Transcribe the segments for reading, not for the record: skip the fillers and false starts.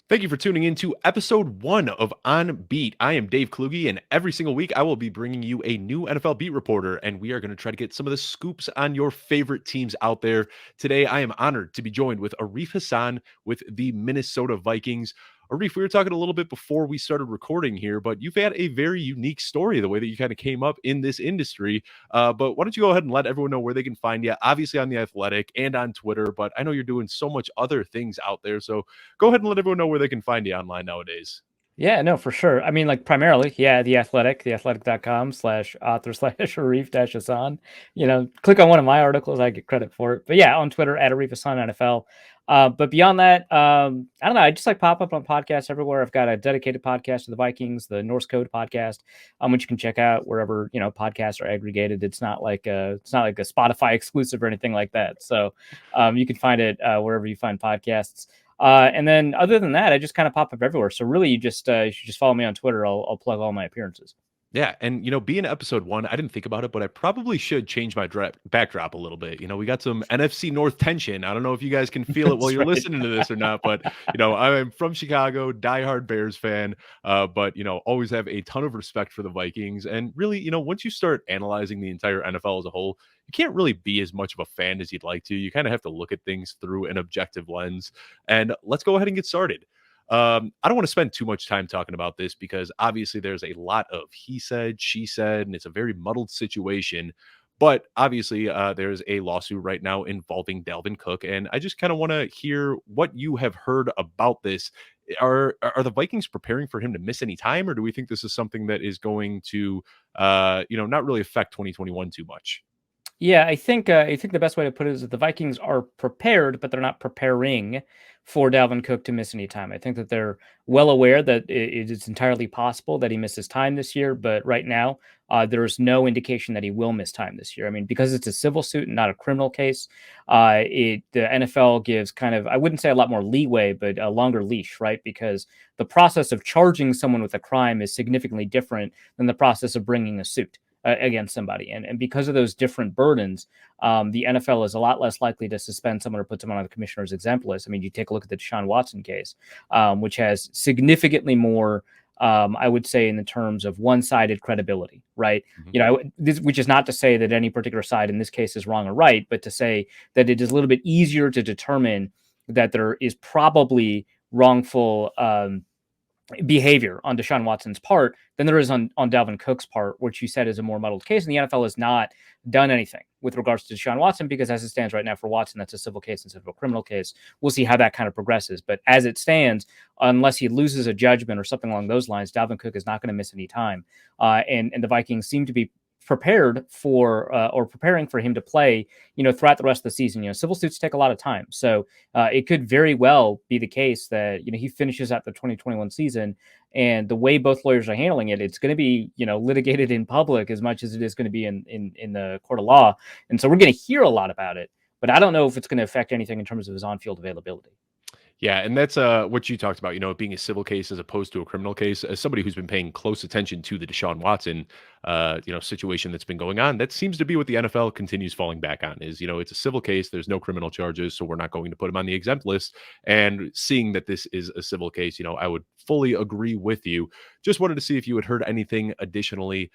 Thank you for tuning in to episode 1 of On Beat. I am Dave Kluge, and every single week I will be bringing you a new NFL beat reporter, and we are going to try to get some of the scoops on your favorite teams out there. Today, I am honored to be joined with Arif Hasan with the Minnesota Vikings. Arif, we were talking a little bit before we started recording here, but you've had a very unique story, the way that you kind of came up in this industry. But why don't you go ahead and let everyone know where they can find you, obviously on The Athletic and on Twitter, but I know you're doing so much other things out there. So go ahead and let everyone know where they can find you online nowadays. Yeah, no, for sure. I mean, like primarily, yeah, The Athletic, theathletic.com/author/Arif Hassan. Click on one of my articles, I get credit for it. But yeah, on Twitter at Arif Hasan NFL. But beyond that, I don't know. I just like pop up on podcasts everywhere. I've got a dedicated podcast to the Vikings, the Norse Code podcast, which you can check out wherever podcasts are aggregated. It's not like a Spotify exclusive or anything like that. So you can find it wherever you find podcasts. And then other than that, I just kind of pop up everywhere. So really, you should just follow me on Twitter. I'll plug all my appearances. Yeah, and being episode 1, I didn't think about it, but I probably should change my backdrop a little bit. We got some NFC North tension. I don't know if you guys can feel it while That's you're right. listening to this or not, but I'm from Chicago, diehard Bears fan. But always have a ton of respect for the Vikings. And really, once you start analyzing the entire NFL as a whole, you can't really be as much of a fan as you'd like to. You kind of have to look at things through an objective lens. And let's go ahead and get started. I don't want to spend too much time talking about this because obviously there's a lot of he said, she said, and it's a very muddled situation. But obviously, there's a lawsuit right now involving Dalvin Cook, and I just kind of want to hear what you have heard about this. Are the Vikings preparing for him to miss any time, or do we think this is something that is going to, not really affect 2021 too much? Yeah, I think the best way to put it is that the Vikings are prepared, but they're not preparing for Dalvin Cook to miss any time. I think that they're well aware that it is entirely possible that he misses time this year, but right now there is no indication that he will miss time this year. I mean, because it's a civil suit and not a criminal case, the NFL gives kind of, I wouldn't say a lot more leeway, but a longer leash, right? Because the process of charging someone with a crime is significantly different than the process of bringing a suit against somebody. And because of those different burdens, the NFL is a lot less likely to suspend someone or put someone on the commissioner's exempt list. I mean, you take a look at the Deshaun Watson case, which has significantly more, I would say, in the terms of one-sided credibility, right? Mhm. Which is not to say that any particular side in this case is wrong or right, but to say that it is a little bit easier to determine that there is probably wrongful behavior on Deshaun Watson's part than there is on Dalvin Cook's part, which you said is a more muddled case. And the NFL has not done anything with regards to Deshaun Watson because as it stands right now for Watson, that's a civil case instead of a criminal case. We'll see how that kind of progresses. But as it stands, unless he loses a judgment or something along those lines, Dalvin Cook is not going to miss any time. And the Vikings seem to be prepared for or preparing for him to play, throughout the rest of the season. Civil suits take a lot of time. So it could very well be the case that, he finishes out the 2021 season and the way both lawyers are handling it, it's going to be, litigated in public as much as it is going to be in the court of law. And so we're going to hear a lot about it, but I don't know if it's going to affect anything in terms of his on-field availability. Yeah, and that's what you talked about, it being a civil case as opposed to a criminal case. As somebody who's been paying close attention to the Deshaun Watson situation that's been going on, that seems to be what the NFL continues falling back on is, it's a civil case, there's no criminal charges, so we're not going to put him on the exempt list. And seeing that this is a civil case, I would fully agree with you. Just wanted to see if you had heard anything additionally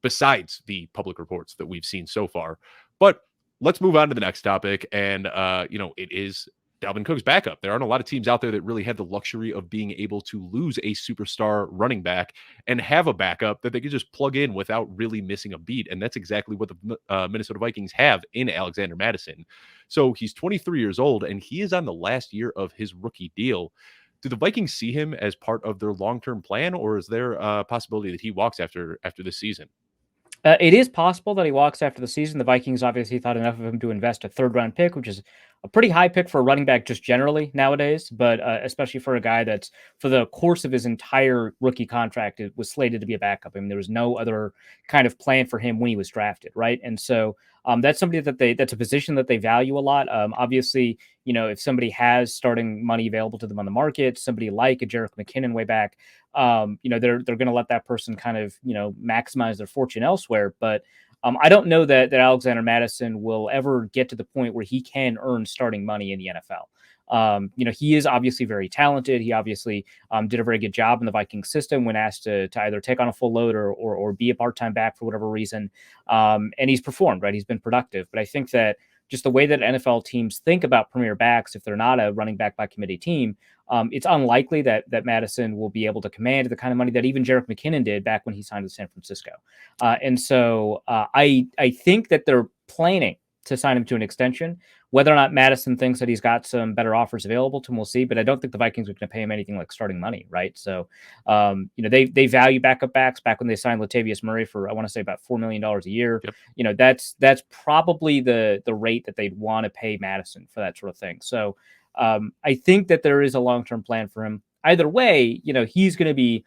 besides the public reports that we've seen so far. But let's move on to the next topic. And it is Dalvin Cook's backup. There aren't a lot of teams out there that really have the luxury of being able to lose a superstar running back and have a backup that they could just plug in without really missing a beat. And that's exactly what the Minnesota Vikings have in Alexander Mattison. So he's 23 years old and he is on the last year of his rookie deal. Do the Vikings see him as part of their long-term plan, or is there a possibility that he walks after this season? It is possible that he walks after the season. The Vikings obviously thought enough of him to invest a third-round pick, which is a pretty high pick for a running back just generally nowadays, but especially for a guy that's for the course of his entire rookie contract, it was slated to be a backup. I mean, there was no other kind of plan for him when he was drafted, right? And so that's somebody that's a position that they value a lot. Obviously, if somebody has starting money available to them on the market, somebody like a Jerick McKinnon way back, they're going to let that person kind of, maximize their fortune elsewhere. But I don't know that Alexander Mattison will ever get to the point where he can earn starting money in the NFL. He is obviously very talented. He obviously did a very good job in the Vikings system when asked to either take on a full load or be a part-time back for whatever reason. And he's performed, right? He's been productive. But I think that just the way that NFL teams think about premier backs, if they're not a running back by committee team, it's unlikely that Mattison will be able to command the kind of money that even Jerick McKinnon did back when he signed with San Francisco. And so I think that they're planning to sign him to an extension. Whether or not Mattison thinks that he's got some better offers available to him, we'll see. But I don't think the Vikings are going to pay him anything like starting money, right? So, they value backup backs. Back when they signed Latavius Murray for, I want to say, about $4 million a year. Yep. That's probably the rate that they'd want to pay Mattison for that sort of thing. So, I think that there is a long-term plan for him. Either way, he's going to be,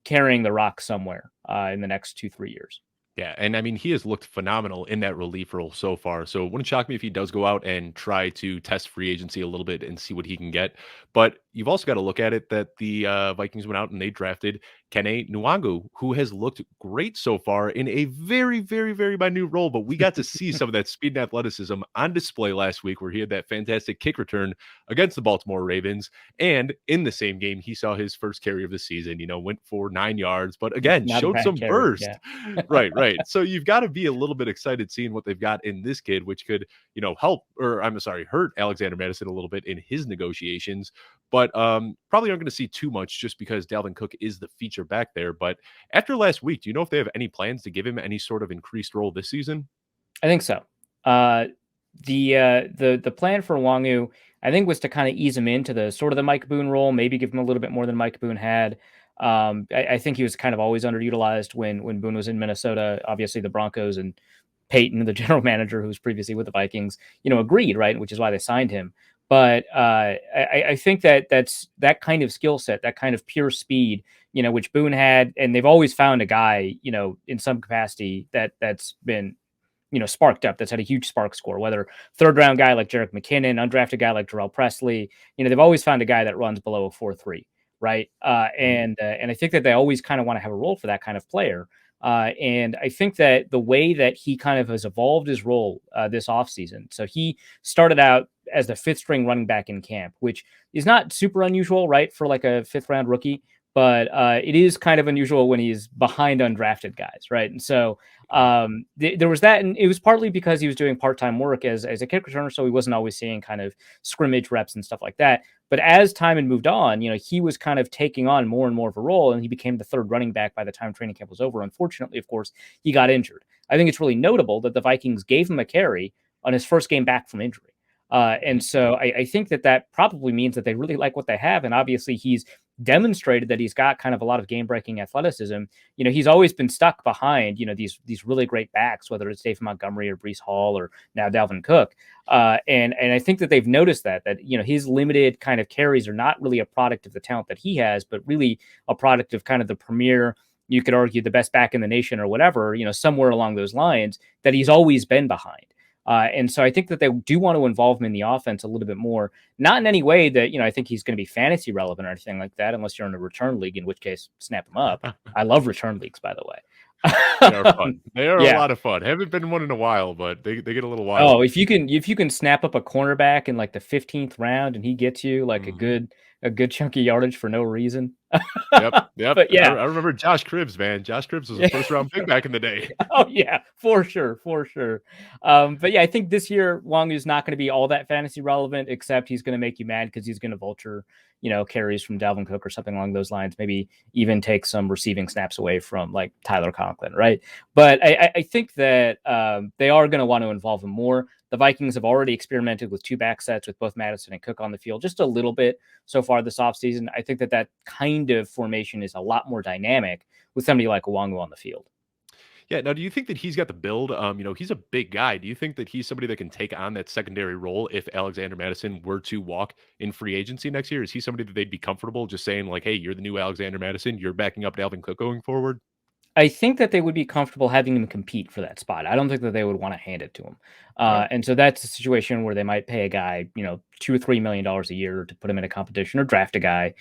carrying the rock somewhere in the next 2-3 years. Yeah, and I mean, he has looked phenomenal in that relief role so far. So it wouldn't shock me if he does go out and try to test free agency a little bit and see what he can get. But you've also got to look at it that the Vikings went out and they drafted Kene Nwangwu, who has looked great so far in a very, very, very minute role. But we got to see some of that speed and athleticism on display last week where he had that fantastic kick return against the Baltimore Ravens. And in the same game, he saw his first carry of the season, went for 9 yards, but again, showed some burst. Yeah. Right. So you've got to be a little bit excited seeing what they've got in this kid, which could, hurt Alexander Mattison a little bit in his negotiations. But probably aren't going to see too much just because Dalvin Cook is the feature back there. But after last week, do you know if they have any plans to give him any sort of increased role this season? I think so. The plan for Nwangwu, I think, was to kind of ease him into the sort of the Mike Boone role, maybe give him a little bit more than Mike Boone had. I think he was kind of always underutilized when Boone was in Minnesota. Obviously, the Broncos and Peyton, the general manager who was previously with the Vikings, agreed, right? Which is why they signed him. But I think that's that kind of skill set, that kind of pure speed, which Boone had, and they've always found a guy, in some capacity that's been, sparked up, that's had a huge spark score, whether third round guy like Jerick McKinnon, undrafted guy like Darrell Presley, they've always found a guy that runs below a 4.3, right? And I think that they always kind of want to have a role for that kind of player. And I think that the way that he kind of has evolved his role this offseason, so he started out as the 5th string running back in camp, which is not super unusual, right, for like a 5th round rookie, but it is kind of unusual when he's behind undrafted guys, right? And so there was that, and it was partly because he was doing part-time work as a kick returner, so he wasn't always seeing kind of scrimmage reps and stuff like that. But as time had moved on, he was kind of taking on more and more of a role, and he became the 3rd running back by the time training camp was over. Unfortunately, of course, he got injured. I think it's really notable that the Vikings gave him a carry on his first game back from injury. And so I think that probably means that they really like what they have. And obviously he's demonstrated that he's got kind of a lot of game-breaking athleticism. He's always been stuck behind, these really great backs, whether it's David Montgomery or Breece Hall or now Dalvin Cook. And I think that they've noticed that his limited kind of carries are not really a product of the talent that he has, but really a product of kind of the premier, you could argue the best back in the nation or whatever, somewhere along those lines that he's always been behind. And so I think that they do want to involve him in the offense a little bit more, not in any way that, I think he's going to be fantasy relevant or anything like that, unless you're in a return league, in which case snap him up. I love return leagues, by the way. They are fun. They are a lot of fun. Haven't been one in a while, but they get a little wild. Oh, if you can snap up a cornerback in like the 15th round and he gets you like a good chunky yardage for no reason. Yep. But yeah, I remember Josh Cribbs, man. Josh Cribbs was a 1st round pick back in the day. Oh yeah, for sure. But yeah, I think this year Nwangwu is not going to be all that fantasy relevant, except he's going to make you mad because he's going to vulture, carries from Dalvin Cook or something along those lines. Maybe even take some receiving snaps away from like Tyler Conklin, right? But I think that they are going to want to involve him more. The Vikings have already experimented with 2 back sets with both Mattison and Cook on the field just a little bit so far this offseason. I think that kind of formation is a lot more dynamic with somebody like Nwangwu on the field. Yeah. Now, do you think that he's got the build? He's a big guy. Do you think that he's somebody that can take on that secondary role if Alexander Mattison were to walk in free agency next year? Is he somebody that they'd be comfortable just saying like, hey, you're the new Alexander Mattison, you're backing up Dalvin Cook going forward? I think that they would be comfortable having him compete for that spot. I don't think that they would want to hand it to him. Right. And so that's a situation where they might pay a guy, $2 or $3 million a year to put him in a competition or draft a guy.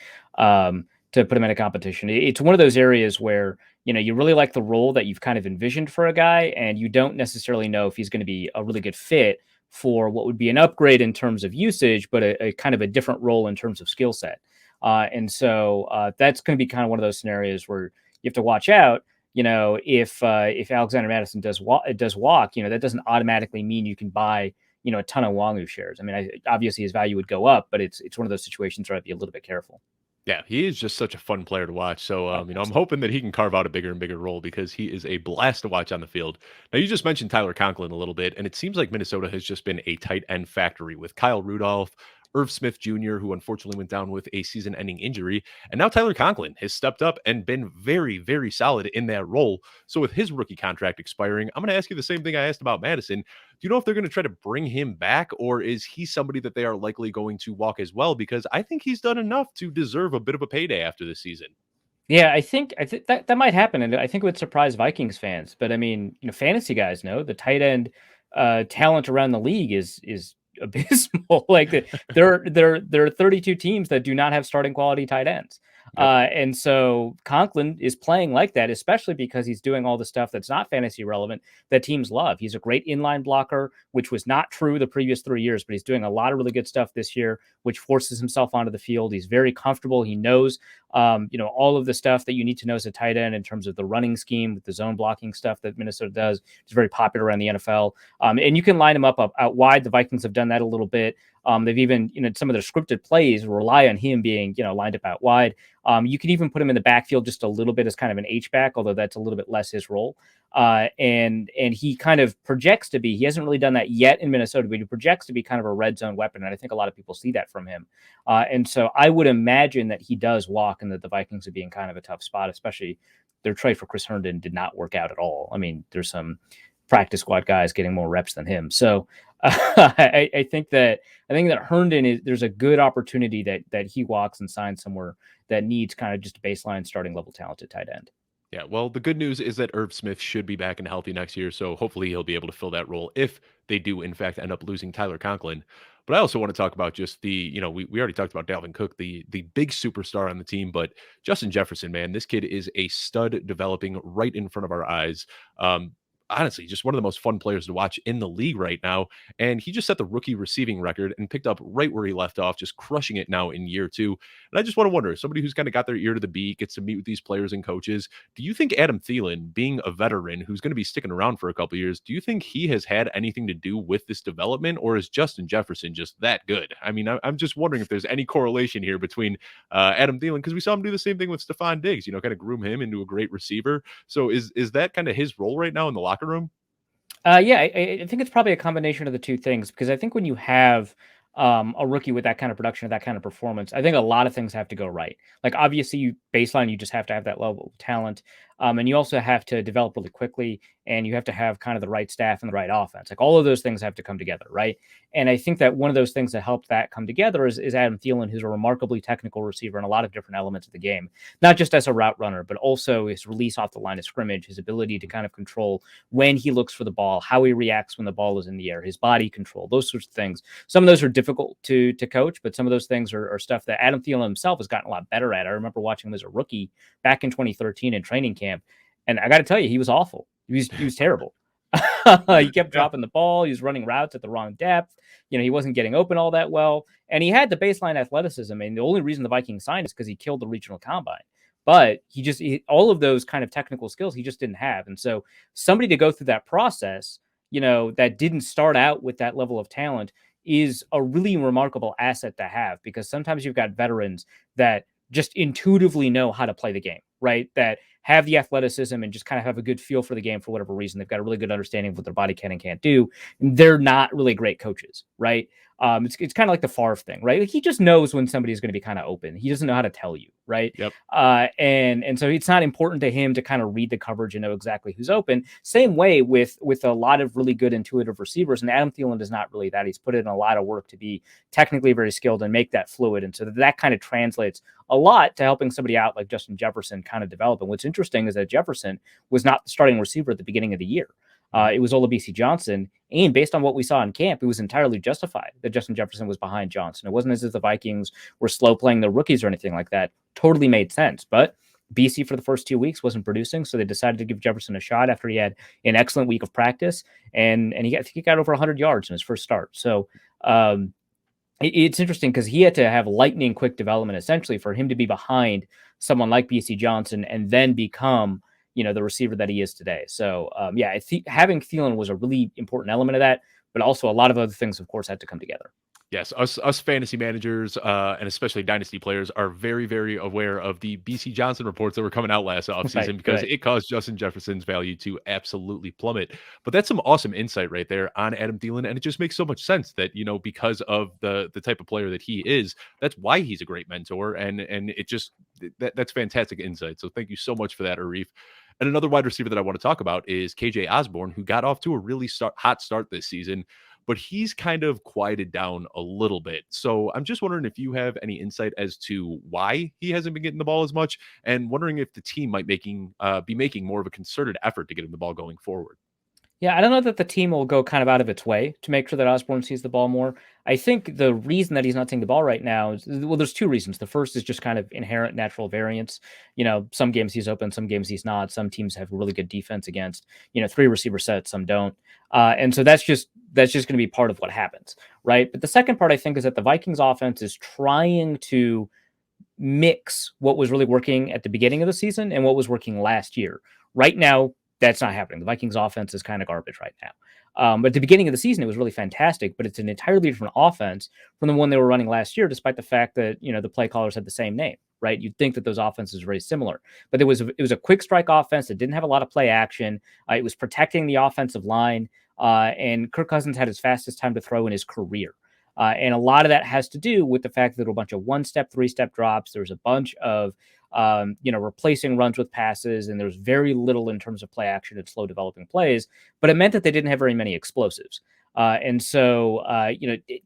to put him in a competition. It's one of those areas where, you really like the role that you've kind of envisioned for a guy, and you don't necessarily know if he's going to be a really good fit for what would be an upgrade in terms of usage, but a kind of a different role in terms of skill set. And so that's going to be kind of one of those scenarios where you have to watch out. If Alexander Madison does walk, that doesn't automatically mean you can buy, a ton of Nwangwu shares. I mean, obviously his value would go up, but it's one of those situations where I'd be a little bit careful. Yeah, he is just such a fun player to watch. So, Oh, I'm hoping that he can carve out a bigger and bigger role because he is a blast to watch on the field. Now, you just mentioned Tyler Conklin a little bit, and it seems like Minnesota has just been a tight end factory with Kyle Rudolph, Irv Smith Jr., who unfortunately went down with a season ending injury. And now Tyler Conklin has stepped up and been very, very solid in that role. So, with his rookie contract expiring, I'm going to ask you the same thing I asked about Madison. Do you know if they're going to try to bring him back, or is he somebody that they are likely going to walk as well? Because I think he's done enough to deserve a bit of a payday after this season. Yeah, I think that might happen, and I think it would surprise Vikings fans. But I mean, fantasy guys know the tight end talent around the league is abysmal. Like there are 32 teams that do not have starting quality tight ends. Yep. And so Conklin is playing like that, especially because he's doing all the stuff that's not fantasy relevant that teams love. He's a great inline blocker, which was not true the previous 3 years, but he's doing a lot of really good stuff this year, which forces himself onto the field. He's very comfortable. He knows, all of the stuff that you need to know as a tight end in terms of the running scheme with the zone blocking stuff that Minnesota does. It's very popular around the NFL. And you can line him up out wide. The Vikings have done that a little bit. They've even, some of their scripted plays rely on him being, lined up out wide. You can even put him in the backfield just a little bit as kind of an H-back, although that's a little bit less his role. And he kind of projects to be, he hasn't really done that yet in Minnesota, but he projects to be kind of a red zone weapon. And I think a lot of people see that from him. And so I would imagine that he does walk and that the Vikings would be in kind of a tough spot, especially their trade for Chris Herndon did not work out at all. I mean, there's some practice squad guys getting more reps than him. So I think that Herndon there's a good opportunity that he walks and signs somewhere that needs kind of just a baseline starting level talented tight end. Yeah, well, the good news is that Irv Smith should be back and healthy next year, so hopefully he'll be able to fill that role if they do, in fact, end up losing Tyler Conklin. But I also want to talk about just we already talked about Dalvin Cook, the big superstar on the team, but Justin Jefferson, man, this kid is a stud developing right in front of our eyes. Honestly, just one of the most fun players to watch in the league right now. And he just set the rookie receiving record and picked up right where he left off, just crushing it now in year 2. And I just want to wonder, somebody who's kind of got their ear to the beat, gets to meet with these players and coaches. Do you think Adam Thielen, being a veteran who's going to be sticking around for a couple of years, do you think he has had anything to do with this development, or is Justin Jefferson just that good? I mean, I'm just wondering if there's any correlation here between Adam Thielen, because we saw him do the same thing with Stephon Diggs, kind of groom him into a great receiver. So is that kind of his role right now in the locker room? Yeah, I think it's probably a combination of the two things, because I think when you have a rookie with that kind of production or that kind of performance, I think a lot of things have to go right. Like obviously, you just have to have that level of talent, and you also have to develop really quickly, and you have to have kind of the right staff and the right offense. Like all of those things have to come together, right? And I think that one of those things that helped that come together is Adam Thielen, who's a remarkably technical receiver in a lot of different elements of the game, not just as a route runner, but also his release off the line of scrimmage, his ability to kind of control when he looks for the ball, how he reacts when the ball is in the air, his body control, those sorts of things. Some of those are difficult to coach, but some of those things are stuff that Adam Thielen himself has gotten a lot better at. I remember watching him as a rookie back in 2013 in training camp, and I got to tell you, he was awful. He was terrible. He kept dropping the ball. He was running routes at the wrong depth. He wasn't getting open all that well, and he had the baseline athleticism. And the only reason the Vikings signed is because he killed the regional combine. But all of those kind of technical skills he just didn't have. And so somebody to go through that process, that didn't start out with that level of talent is a really remarkable asset to have, because sometimes you've got veterans that just intuitively know how to play the game, right? That have the athleticism and just kind of have a good feel for the game for whatever reason. They've got a really good understanding of what their body can and can't do. And they're not really great coaches, right? It's kind of like the Favre thing, right? Like he just knows when somebody is going to be kind of open. He doesn't know how to tell you, right? Yep. And so it's not important to him to kind of read the coverage and know exactly who's open. Same way with a lot of really good intuitive receivers. And Adam Thielen is not really that. He's put in a lot of work to be technically very skilled and make that fluid. And so that kind of translates a lot to helping somebody out like Justin Jefferson kind of develop. And what's interesting is that Jefferson was not the starting receiver at the beginning of the year. It was Olabisi Johnson. And based on what we saw in camp, it was entirely justified that Justin Jefferson was behind Johnson. It wasn't as if the Vikings were slow playing their rookies or anything like that. Totally made sense. But BC for the first 2 weeks wasn't producing, so they decided to give Jefferson a shot after he had an excellent week of practice, and he got over 100 yards in his first start. So it's interesting because he had to have lightning quick development essentially for him to be behind someone like BC Johnson and then become the receiver that he is today. So having Thielen was a really important element of that, but also a lot of other things, of course, had to come together. Yes, us fantasy managers and especially dynasty players are very, very aware of the BC Johnson reports that were coming out last offseason because it caused Justin Jefferson's value to absolutely plummet. But that's some awesome insight right there on Adam Thielen, and it just makes so much sense that because of the type of player that he is, that's why he's a great mentor, and it just that's fantastic insight. So thank you so much for that, Arif. And another wide receiver that I want to talk about is KJ Osborne, who got off to a really hot start this season, but he's kind of quieted down a little bit. So I'm just wondering if you have any insight as to why he hasn't been getting the ball as much, and wondering if the team might be making more of a concerted effort to get him the ball going forward. Yeah, I don't know that the team will go kind of out of its way to make sure that Osborne sees the ball more. I think the reason that he's not seeing the ball right now is, well, there's two reasons. The first is just kind of inherent natural variance. Some games he's open, some games he's not. Some teams have really good defense against, 3 receiver sets, some don't. And so that's just going to be part of what happens, right? But the second part, I think, is that the Vikings offense is trying to mix what was really working at the beginning of the season and what was working last year. Right now, that's not happening. The Vikings offense is kind of garbage right now. But at the beginning of the season, it was really fantastic, but it's an entirely different offense from the one they were running last year, despite the fact that, the play callers had the same name, right? You'd think that those offenses are very similar, but it was a quick strike offense that didn't have a lot of play action. It was protecting the offensive line, and Kirk Cousins had his fastest time to throw in his career. And a lot of that has to do with the fact that there were a bunch of 1-step, 3-step drops. There was a bunch of replacing runs with passes, and there's very little in terms of play action and slow developing plays, but it meant that they didn't have very many explosives. And so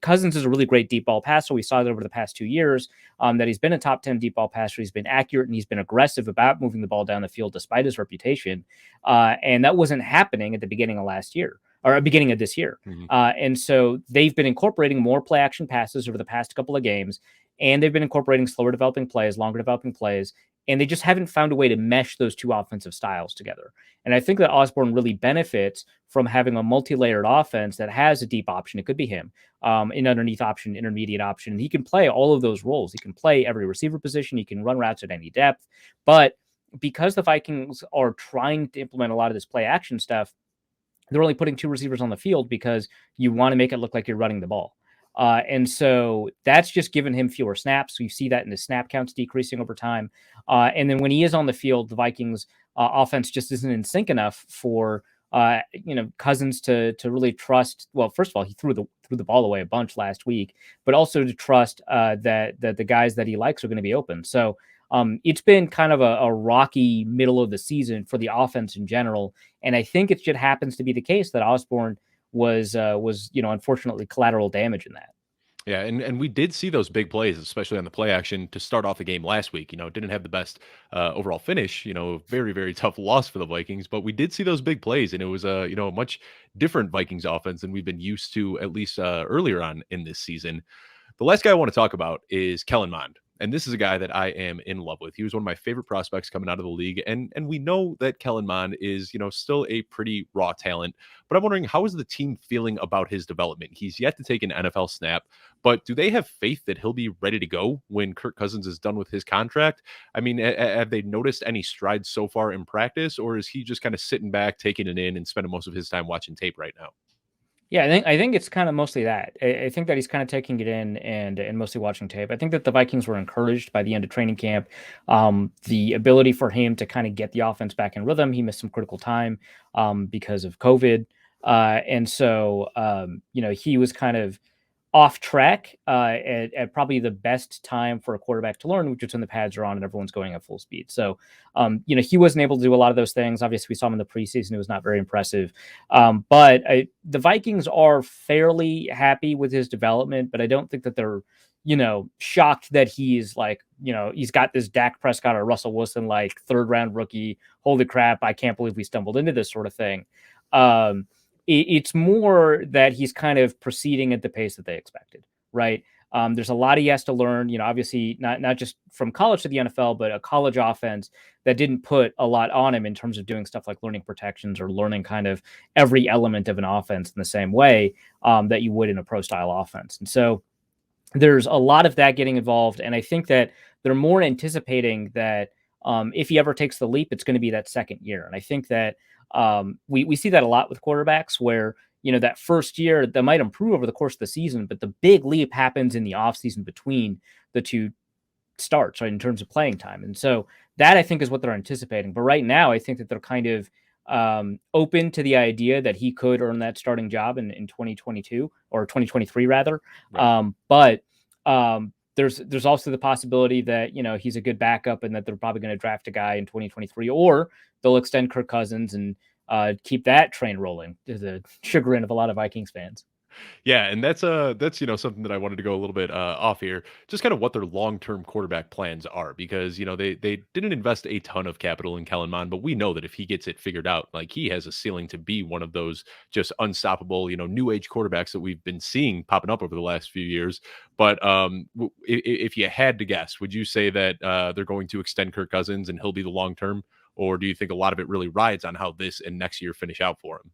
Cousins is a really great deep ball passer. We saw that over the past 2 years, that he's been a top 10 deep ball passer. He's been accurate and he's been aggressive about moving the ball down the field despite his reputation. And that wasn't happening at the beginning of last year. Or beginning of this year. Mm-hmm. And so they've been incorporating more play action passes over the past couple of games, and they've been incorporating slower developing plays, longer developing plays, and they just haven't found a way to mesh those two offensive styles together. And I think that Osborne really benefits from having a multi-layered offense that has a deep option. It could be him, an underneath option, intermediate option. And he can play all of those roles. He can play every receiver position. He can run routes at any depth. But because the Vikings are trying to implement a lot of this play action stuff, they're only putting 2 receivers on the field because you want to make it look like you're running the ball. And so that's just given him fewer snaps. So you see that in the snap counts decreasing over time. And then when he is on the field, the Vikings offense just isn't in sync enough for Cousins to really trust. Well, first of all, he threw the ball away a bunch last week, but also to trust that the guys that he likes are going to be open. So it's been kind of a rocky middle of the season for the offense in general. And I think it just happens to be the case that Osborne was unfortunately collateral damage in that. Yeah, and we did see those big plays, especially on the play action to start off the game last week. Didn't have the best overall finish. Very, very tough loss for the Vikings, but we did see those big plays, and it was a much different Vikings offense than we've been used to, at least earlier on in this season. The last guy I want to talk about is Kellen Monde. And this is a guy that I am in love with. He was one of my favorite prospects coming out of the league. And we know that Kellen Monde is, still a pretty raw talent. But I'm wondering, how is the team feeling about his development? He's yet to take an NFL snap, but do they have faith that he'll be ready to go when Kirk Cousins is done with his contract? I mean, have they noticed any strides so far in practice, or is he just kind of sitting back, taking it in and spending most of his time watching tape right now? Yeah, I think it's kind of mostly that. I think that he's kind of taking it in and mostly watching tape. I think that the Vikings were encouraged by the end of training camp. The ability for him to kind of get the offense back in rhythm. He missed some critical time because of COVID. And so, he was kind of off track at probably the best time for a quarterback to learn, which is when the pads are on and everyone's going at full speed. So, he wasn't able to do a lot of those things. Obviously, we saw him in the preseason. It was not very impressive. But the Vikings are fairly happy with his development, but I don't think that they're, shocked that he's like, he's got this Dak Prescott or Russell Wilson, like 3rd round rookie. Holy crap. I can't believe we stumbled into this sort of thing. It's more that he's kind of proceeding at the pace that they expected, right? There's a lot he has to learn, obviously not just from college to the NFL, but a college offense that didn't put a lot on him in terms of doing stuff like learning protections or learning kind of every element of an offense in the same way that you would in a pro style offense. And so there's a lot of that getting involved. And I think that they're more anticipating that if he ever takes the leap, it's going to be that second year. And I think that we see that a lot with quarterbacks where, that first year that might improve over the course of the season, but the big leap happens in the offseason between the two starts, right, in terms of playing time. And so that I think is what they're anticipating. But right now, I think that they're kind of open to the idea that he could earn that starting job in 2022 or 2023 rather. Right. There's also the possibility that, he's a good backup and that they're probably going to draft a guy in 2023, or they'll extend Kirk Cousins and keep that train rolling to the chagrin of a lot of Vikings fans. Yeah, and that's something that I wanted to go a little bit off here, just kind of what their long-term quarterback plans are, because they didn't invest a ton of capital in Kellen Monde, but we know that if he gets it figured out, like he has a ceiling to be one of those just unstoppable, new age quarterbacks that we've been seeing popping up over the last few years. But if you had to guess, would you say that they're going to extend Kirk Cousins and he'll be the long-term, or do you think a lot of it really rides on how this and next year finish out for him?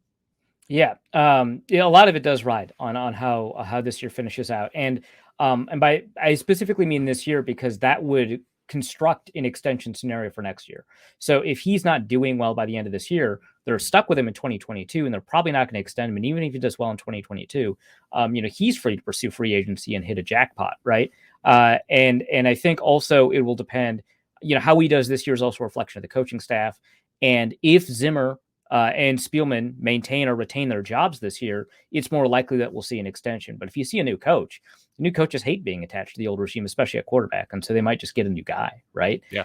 Yeah, a lot of it does ride on how this year finishes out, and by I specifically mean this year because that would construct an extension scenario for next year. So if he's not doing well by the end of this year, they're stuck with him in 2022, and they're probably not going to extend him. And even if he does well in 2022, he's free to pursue free agency and hit a jackpot, right? And I think also it will depend, how he does this year is also a reflection of the coaching staff, and if Zimmer and Spielman maintain or retain their jobs this year, it's more likely that we'll see an extension. But if you see a new coach, new coaches hate being attached to the old regime, especially at quarterback. And so they might just get a new guy, right? Yeah.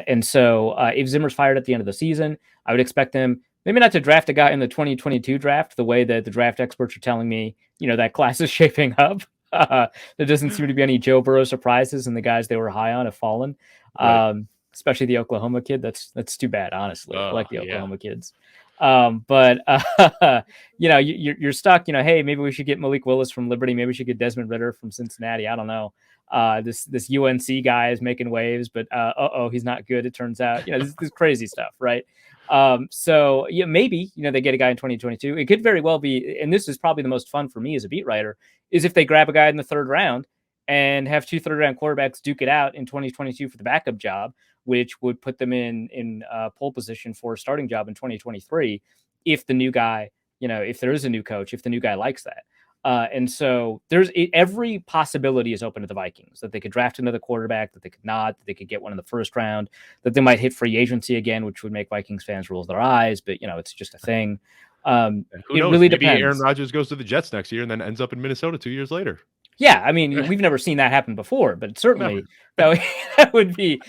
And so if Zimmer's fired at the end of the season, I would expect them maybe not to draft a guy in the 2022 draft the way that the draft experts are telling me, that class is shaping up. There doesn't seem to be any Joe Burrow surprises, and the guys they were high on have fallen. Right. Especially the Oklahoma kid. That's too bad, honestly. I like the Oklahoma kids. But you're stuck, hey, maybe we should get Malik Willis from Liberty. Maybe we should get Desmond Ridder from Cincinnati. I don't know. This UNC guy is making waves, but he's not good. It turns out, this crazy stuff. Right. So maybe, they get a guy in 2022. It could very well be, and this is probably the most fun for me as a beat writer, is if they grab a guy in the third round and have 2 third-round quarterbacks duke it out in 2022 for the backup job, which would put them in pole position for a starting job in 2023 if the new guy, if there is a new coach, if the new guy likes that. And so every possibility is open to the Vikings, that they could draft another quarterback, that they could not, that they could get one in the first round, that they might hit free agency again, which would make Vikings fans roll their eyes, but, it's just a thing. Who knows? Really Maybe depends. Aaron Rodgers goes to the Jets next year and then ends up in Minnesota 2 years later. Yeah, I mean, we've never seen that happen before, but certainly that would be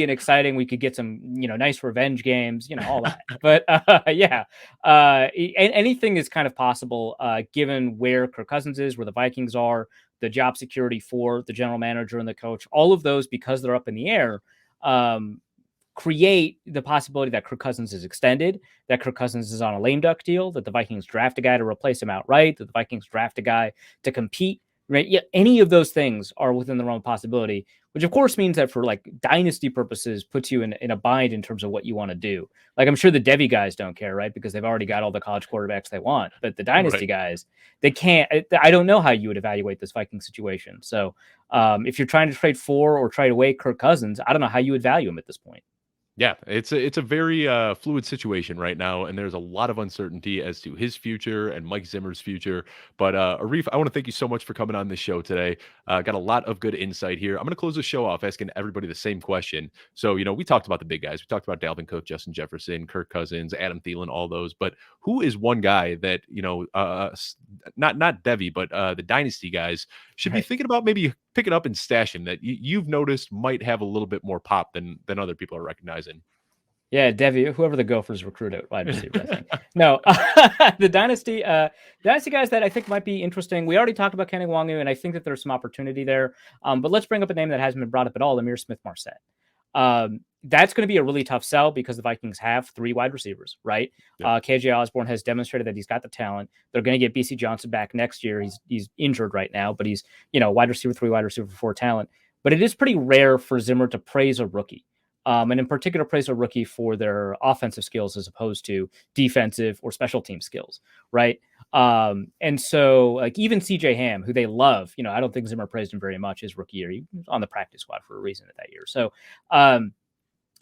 an exciting. We could get some, nice revenge games, all that. But anything is kind of possible given where Kirk Cousins is, where the Vikings are, the job security for the general manager and the coach. All of those, because they're up in the air, create the possibility that Kirk Cousins is extended, that Kirk Cousins is on a lame duck deal, that the Vikings draft a guy to replace him outright, that the Vikings draft a guy to compete. Right. Yeah. Any of those things are within the realm of possibility, which of course means that for like dynasty purposes puts you in a bind in terms of what you want to do. Like I'm sure the Devy guys don't care, right? Because they've already got all the college quarterbacks they want, but the dynasty guys, they can't. I don't know how you would evaluate this Viking situation. So if you're trying to trade for or trade away Kirk Cousins, I don't know how you would value him at this point. Yeah, it's a very fluid situation right now, and there's a lot of uncertainty as to his future and Mike Zimmer's future. But Arif, I want to thank you so much for coming on the show today. Got a lot of good insight here. I'm going to close the show off asking everybody the same question. So, we talked about the big guys. We talked about Dalvin Cook, Justin Jefferson, Kirk Cousins, Adam Thielen, all those. But who is one guy that, not Devy, but the dynasty guys should be thinking about maybe picking up and stashing that you've noticed might have a little bit more pop than other people are recognizing? Yeah, Devy, whoever the Gophers recruit at wide receiver, I think. No, the dynasty guys that I think might be interesting. We already talked about Kene Monde, and I think that there's some opportunity there. But let's bring up a name that hasn't been brought up at all: Amir Smith-Marsett. that's going to be a really tough sell because the Vikings have 3 wide receivers, right? Yeah. KJ Osborne has demonstrated that he's got the talent. They're going to get BC Johnson back next year. He's injured right now, but he's, wide receiver 3, wide receiver 4 talent. But it is pretty rare for Zimmer to praise a rookie. And in particular, praise a rookie for their offensive skills as opposed to defensive or special team skills, right? And so, like, even CJ Ham, who they love, I don't think Zimmer praised him very much his rookie year. He was on the practice squad for a reason at that year. So,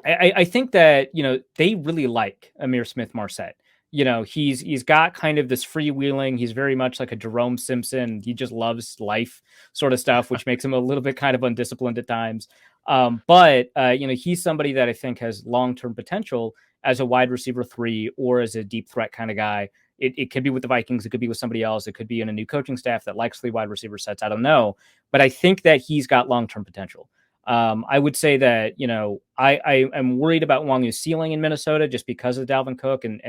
I think that, they really like Amir Smith-Marsett. He's got kind of this freewheeling. He's very much like a Jerome Simpson. He just loves life sort of stuff, which makes him a little bit kind of undisciplined at times. But he's somebody that I think has long-term potential as a wide receiver 3 or as a deep threat kind of guy. It could be with the Vikings. It could be with somebody else. It could be in a new coaching staff that likes 3 wide receiver sets. I don't know. But I think that he's got long-term potential. I would say that, I am worried about Nwangwu's ceiling in Minnesota just because of Dalvin Cook, and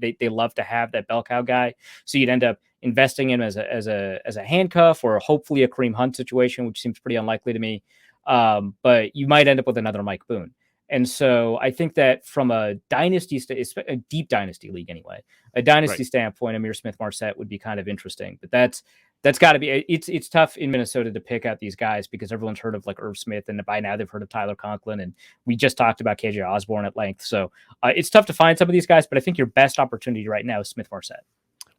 they love to have that bell cow guy. So you'd end up investing in him as a handcuff or hopefully a Kareem Hunt situation, which seems pretty unlikely to me. But you might end up with another Mike Boone. And so I think that from a dynasty, a deep dynasty league anyway, a dynasty standpoint, Amir Smith-Marsett would be kind of interesting. But that's got to be, it's tough in Minnesota to pick out these guys because everyone's heard of like Irv Smith, and by now they've heard of Tyler Conklin, and we just talked about KJ Osborne at length. So it's tough to find some of these guys, but I think your best opportunity right now is Smith-Marsett.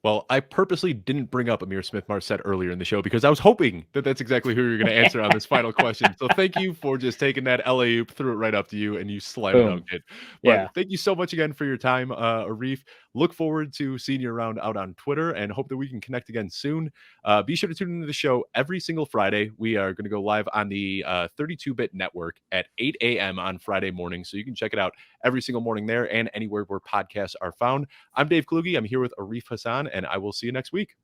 Well, I purposely didn't bring up Amir Smith-Marsett earlier in the show because I was hoping that that's exactly who you're going to answer on this final question. So thank you for just taking that alley-oop, threw it right up to you, and you slam dunked it. But thank you so much again for your time, Arif. Look forward to seeing you around out on Twitter and hope that we can connect again soon. Be sure to tune into the show every single Friday. We are going to go live on the 32-Bit Network at 8 a.m. on Friday morning, so you can check it out every single morning there and anywhere where podcasts are found. I'm Dave Kluge. I'm here with Arif Hasan, and I will see you next week.